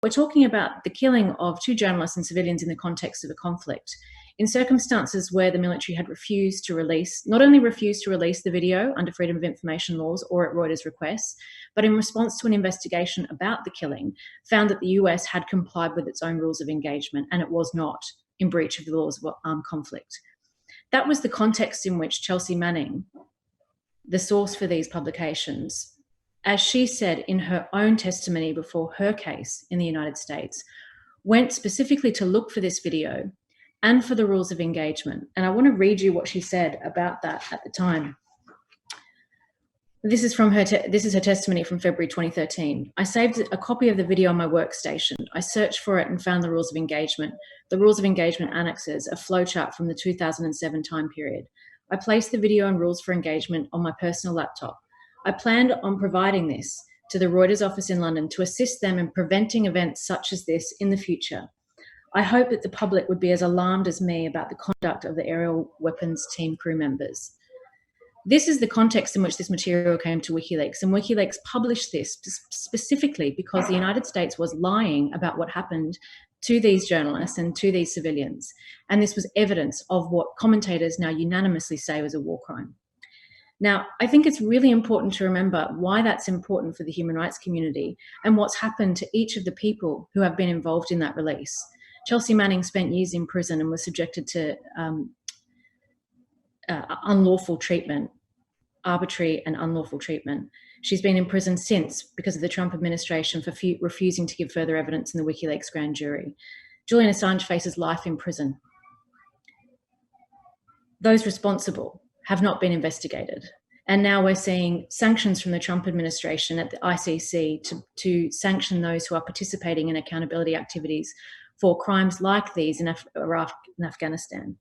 We're talking about the killing of 2 journalists and civilians in the context of a conflict, in circumstances where the military had not only refused to release the video under Freedom of Information laws or at Reuters' request, but in response to an investigation about the killing, found that the US had complied with its own rules of engagement and it was not in breach of the laws of armed conflict. That was the context in which Chelsea Manning, the source for these publications, as she said in her own testimony before her case in the United States, went specifically to look for this video and for the rules of engagement. And I want to read you what she said about that at the time. This is from her testimony from February 2013. I saved a copy of the video on my workstation. I searched for it and found the rules of engagement. The rules of engagement annexes a flowchart from the 2007 time period. I placed the video and rules for engagement on my personal laptop. I planned on providing this to the Reuters office in London to assist them in preventing events such as this in the future. I hope that the public would be as alarmed as me about the conduct of the aerial weapons team crew members. This is the context in which this material came to WikiLeaks, and WikiLeaks published this specifically because the United States was lying about what happened to these journalists and to these civilians. And this was evidence of what commentators now unanimously say was a war crime. Now, I think it's really important to remember why that's important for the human rights community and what's happened to each of the people who have been involved in that release. Chelsea Manning spent years in prison and was subjected to unlawful treatment, arbitrary and unlawful treatment. She's been in prison since because of the Trump administration for refusing to give further evidence in the WikiLeaks grand jury. Julian Assange faces life in prison. Those responsible have not been investigated. And now we're seeing sanctions from the Trump administration at the ICC to sanction those who are participating in accountability activities for crimes like these in Iraq and Afghanistan.